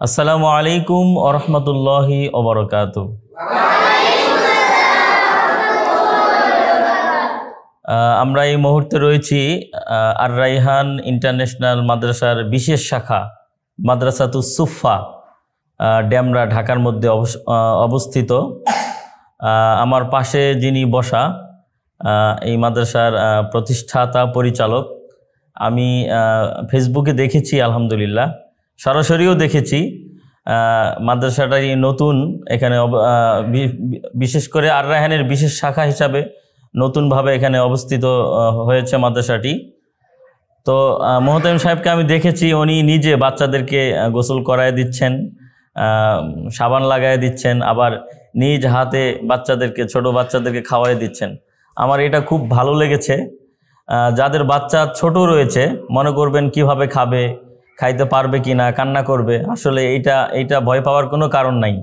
আসসালামু আলাইকুম ওয়া রাহমাতুল্লাহি ওয়া বারাকাতুহু। আমরা এই মুহূর্তে রয়েছি আর রাইহান ইন্টারন্যাশনাল মাদ্রাসার বিশেষ শাখা মাদ্রাসাতুস সুফা ডেমরা ঢাকার মধ্যে অবস্থিত। আমার পাশে যিনি বসা এই মাদ্রাসার প্রতিষ্ঠাতা পরিচালক, আমি ফেসবুকে দেখেছি, আলহামদুলিল্লাহ সরাসরিও দেখেছি। মাদ্রাসাটাই নতুন, এখানে বিশেষ করে আর রায়হানের বিশেষ শাখা হিসাবে নতুনভাবে এখানে অবস্থিত হয়েছে মাদ্রাসাটি। তো মোহতামিম সাহেবকে আমি দেখেছি, উনি নিজে বাচ্চাদেরকে গোসল করায় দিচ্ছেন, সাবান লাগায় দিচ্ছেন, আবার নিজ হাতে বাচ্চাদেরকে, ছোট বাচ্চাদেরকে খাওয়াই দিচ্ছেন। আমার এটা খুব ভালো লেগেছে। যাদের বাচ্চা ছোট রয়েছে মনে করবেন কিভাবে খাবে, খাইতে পারবে কি না, কান্না করবে, আসলে এইটা ভয় পাওয়ার কোনো কারণ নাই।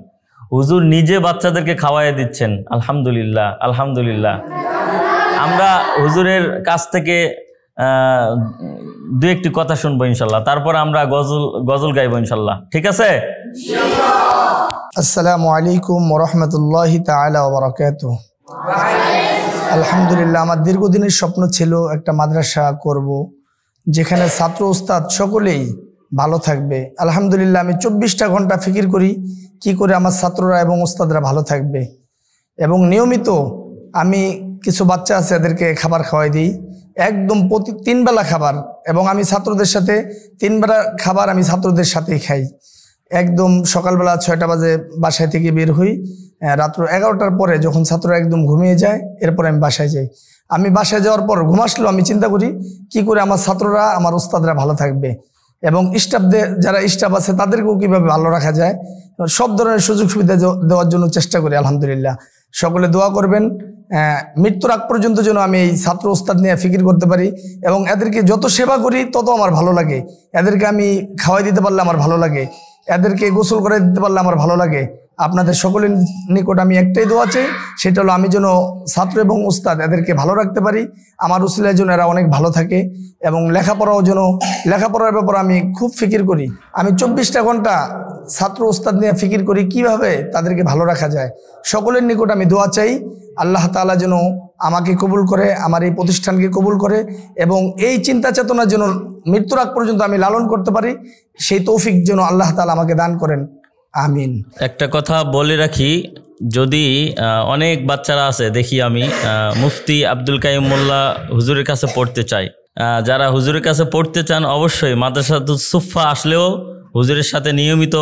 হুজুর নিজে বাচ্চাদেরকে খাওয়াই দিচ্ছেন, আলহামদুলিল্লাহ আলহামদুলিল্লাহ। আমরা হুজুরের কাছ থেকে দু একটি কথা শুনবো ইনশাল্লাহ, তারপর আমরা গজল গাইবো ইনশাল্লাহ, ঠিক আছে? আসসালামু আলাইকুম ওয়া রাহমাতুল্লাহি তাআলা ওয়া বারাকাতুহু। আলহামদুলিল্লাহ, আমার দীর্ঘদিনের স্বপ্ন ছিল একটা মাদ্রাসা করব, যেখানে ছাত্র উস্তাদ সকলেই ভালো থাকবে। আলহামদুলিল্লাহ, আমি 24টা ঘন্টা ফিকির করি কি করে আমার ছাত্ররা এবং উস্তাদরা ভালো থাকবে, এবং নিয়মিত আমি কিছু বাচ্চা আছে এদেরকে খাবার খাওয়াই দিই, একদম প্রতি 3 বেলা খাবার, এবং আমি ছাত্রদের সাথে 3 বেলা খাবার আমি ছাত্রদের সাথেই খাই। একদম সকালবেলা 6টা বাজে বাসায় থেকে বের হই, রাত্র 11টার পরে যখন ছাত্ররা একদম ঘুমিয়ে যায় এরপর আমি বাসায় যাই। আমি বাসায় যাওয়ার পর ঘুম আসলেও আমি চিন্তা করি কি করে আমার ছাত্ররা, আমার উস্তাদরা ভালো থাকবে, এবং স্টাফদের যারা স্টাফ আছে তাদেরকেও কীভাবে ভালো রাখা যায়, সব ধরনের সুযোগ সুবিধা দেওয়ার জন্য চেষ্টা করি। আলহামদুলিল্লাহ, সকলে দোয়া করবেন মৃত্যুর আগ পর্যন্ত যেন আমি এই ছাত্র উস্তাদ নিয়ে ফিকির করতে পারি, এবং এদেরকে যত সেবা করি তত আমার ভালো লাগে। এদেরকে আমি খাওয়াই দিতে পারলে আমার ভালো লাগে, এদেরকে গোসল করে দিতে পারলে আমার ভালো লাগে। আপনাদের সকলের নিকট আমি একটাই দোয়া চাই, সেটা হলো আমি যেন ছাত্র এবং উস্তাদ এদেরকে ভালো রাখতে পারি, আমার উসিলার জন্য এরা অনেক ভালো থাকে, এবং লেখাপড়ার ব্যাপারে আমি খুব ফিকির করি। আমি 24টা ঘন্টা ছাত্র উস্তাদ নিয়ে ফিকির করি কিভাবে তাদেরকে ভালো রাখা যায়। সকলের নিকট আমি দোয়া চাই, আল্লাহ তাআলা যেন আমাকে কবুল করে, আমার এই প্রতিষ্ঠানকে কবুল করে, এবং এই চিন্তা চেতনা যেন মৃত্যুর আগ পর্যন্ত আমি লালন করতে পারি, সেই তৌফিক যেন আল্লাহ তাআলা আমাকে দান করেন, আমিন। একটা কথা বলে রাখি, যদি অনেক বাচ্চারা আছে দেখি আমি মুফতি আব্দুল কাইয়ুম মোল্লা হুজুরের কাছে পড়তে চাই, যারা হুজুরের কাছে পড়তে চান অবশ্যই মাদ্রাসাতুস সুফা আসলেও হুজুরের সাথে নিয়মিত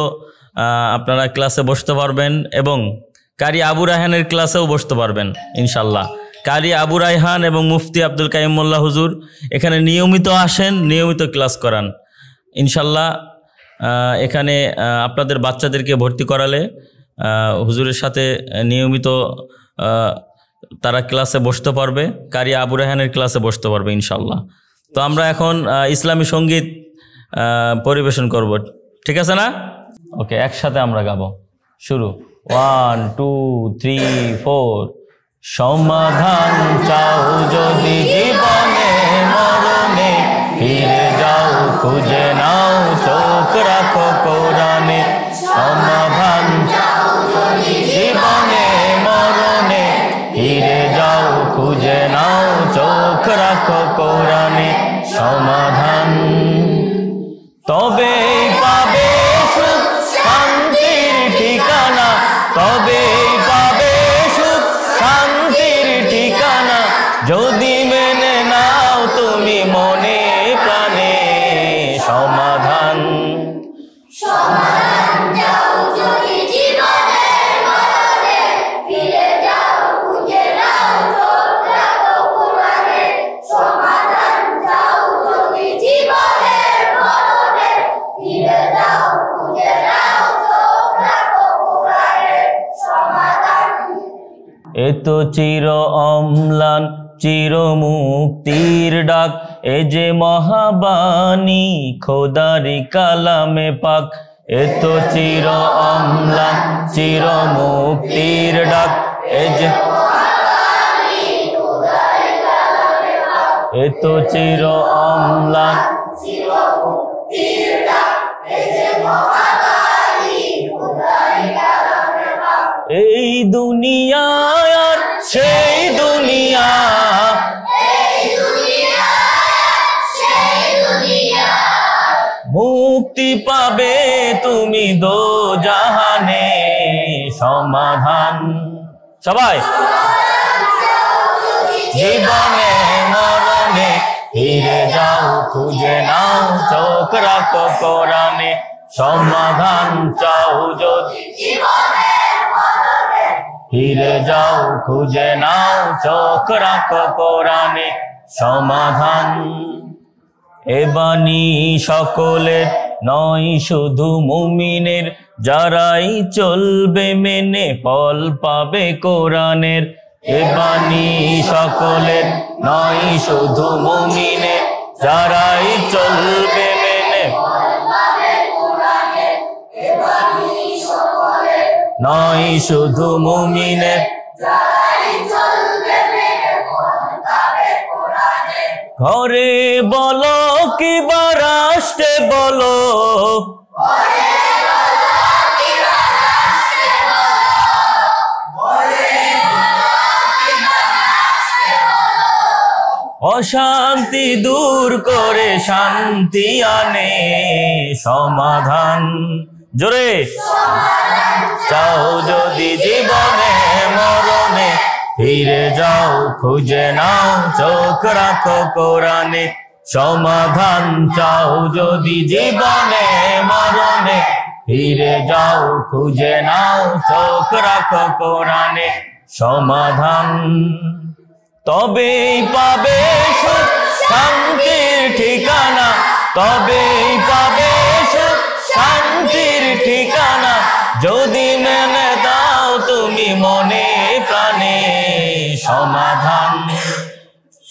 আপনারা ক্লাসে বসতে পারবেন, এবং কারি আবু রায়হানের ক্লাসেও বসতে পারবেন ইনশাল্লাহ। কারি আবু রায়হান এবং মুফতি আব্দুল কাইয়ুম মোল্লা হুজুর এখানে নিয়মিত আসেন, নিয়মিত ক্লাস করান ইনশাল্লাহ। এখানে আপনাদের বাচ্চাদেরকে ভর্তি করালে হুজুরের সাথে নিয়মিত তারা ক্লাসে বসতে পারবে, কারি আবু রায়হানের ক্লাসে বসতে পারবে ইনশাল্লাহ। তো আমরা এখন ইসলামী সঙ্গীত পরিবেশন করব, ঠিক আছে না? ওকে, একসাথে আমরা গাবো। শুরু, 1 2 3 4। সমাধান চাও যদি জীবনে মরণে, ফিরে যাও খুঁজে নাও চোখ রাখো কোরআনে। সমাধান চাও যদি জীবনে মরণে, ফিরে যাও খুঁজে নাও চোখ রাখো কোরআনে। সমাধান তবেই পাবে সুখ শান্তির ঠিকানা, তবেই পাবে সুখ শান্তির ঠিকানা, যদি মেনে নাও তুমি মনে প্রাণে। সমাধান চাও যদি জীবনে মরণে, ফিরে যাও খুঁজে নাও চোখ রাখো কোরআনে। সমাধান চাও যদি জীবনে মরণে, ফিরে যাও খুঁজে নাও চোখ রাখো কোরআনে। সমাধান এতো চির অম্লান চির মুক্তির ডাক, এ যে মহাবাণী খোদারি কালামে পাক। এতো চির অম্লান চির মুক্তির ডাক, এ যে এতো চির অম্লান চির মুক্তির ডাক, এ যে মহাবাণী দুনিয়া আর সেই দুনিয়া, মুক্তি পাবে তুমি দোজাহানে, সমাধান সবাই জীবনে মরণে ফিরে যাও খুঁজে নাও চোখ রাখো কোরআনে, সমাধান চাও যদি ফিরে যাও খুঁজে নাও চোখ রাখো কোরআনে, সমাধান। এ বাণী সকলের নয় শুধু মুমিনের, যারাই চলবে মেনে ফল পাবে কোরআনের। এ বাণী সকলের নয় শুধু মুমিনের, যারাই চলবে মেনে নয় শুধু মুমিনের, ঘরে বলো কিবা রাষ্ট্রে বলো, অশান্তি দূর করে শান্তি আনে, সমাধান জোরে চাও যদি জীবনে মরণে, ফিরে যাও খুঁজে নাও চোখ রাখো কোরআনে, সমাধান চাও যদি জীবনে মরণে, ফিরে যাও খুঁজে নাও চোখ রাখো কোরআনে, সমাধান। তবেই পাবে সুখ শান্তির ঠিকানা, তবেই পাবে সুখ শান্তির ঠিকানা, যদি মেনে দাও তুমি মনে প্রাণে, সমাধান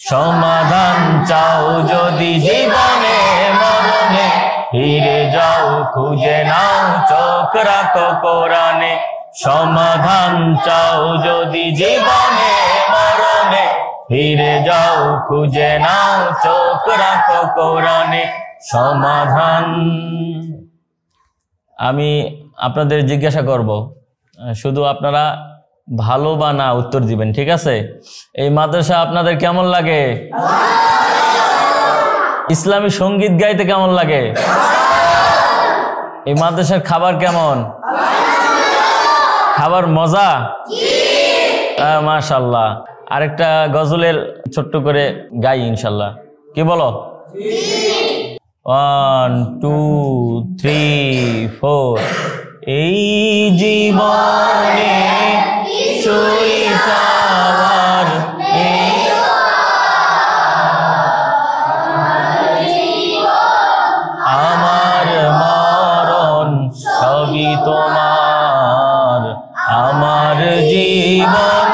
সমাধান চাও যদি জীবনে মরণে, ফিরে যাও খুঁজে নাও চোখ রাখো কোরআনে, সমাধান চাও যদি জীবনে মরণে, ফিরে যাও খুঁজে নাও চোখ রাখো কোরআনে, সমাধান। আমি আপনাদের জিজ্ঞাসা করব, শুধু আপনারা ভালো বা না উত্তর দিবেন, ঠিক আছে? এই মাদ্রাসা আপনাদের কেমন লাগে? ইসলামী সঙ্গীত গাইতে কেমন লাগে? এই মাদ্রাসার খাবার কেমন? খাবার মজা? মাশাআল্লাহ। আরেকটা গজলের ছোট্ট করে গাই ইনশাল্লাহ, কি বলো? 1 2 3 4। এই জীবনে কিছুই চাওয়ার নেই, আমার মরণ সবই তোমার, আমার জীবন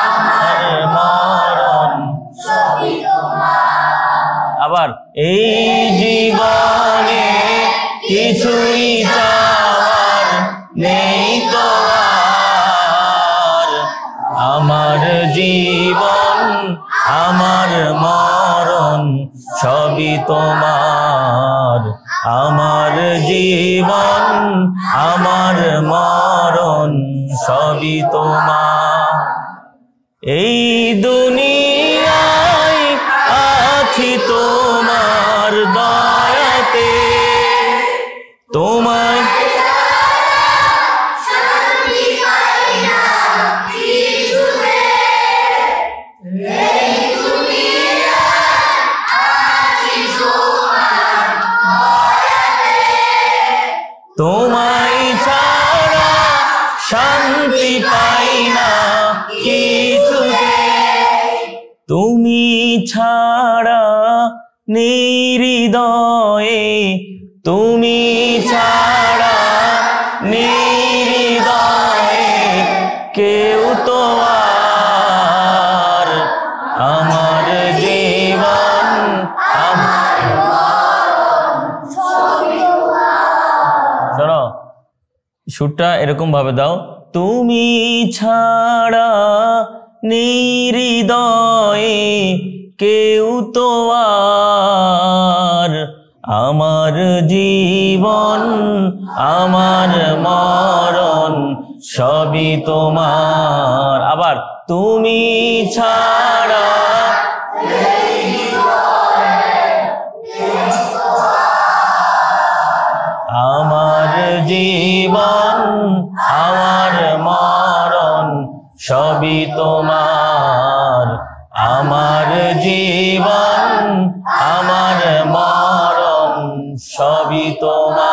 আমার মরণ সবই তোমার। আবার এই জীবনে কিছুই চাওয়ার নেই তো আর, আমার জীবন আমার মরণ সবই তোমার, আমার জীবন আমার মরণ সবই তোমার। এই দুনিয়ায় আছি তোমার দয়াতে, তোমায় তোমায় ছাড়া শান্তি পাই না কিছুতে, তুমি ছাড়া নেই হৃদয়ে, তুমি ছাড়া নেই হৃদয়ে কেউ তো আর, আমার জীবন আমার। শোনো, সুরটা এরকম ভাবে দাও, তুমি ছাড়া নেই হৃদয়ে কেউ তো আর, আমার জীবন আমার মরণ সবই তোমার। আবার তুমি ছাড়া আমার জীবন আমার মরণ সবই তোমার। আমার জীবন আমার মরণ সবই তোমার।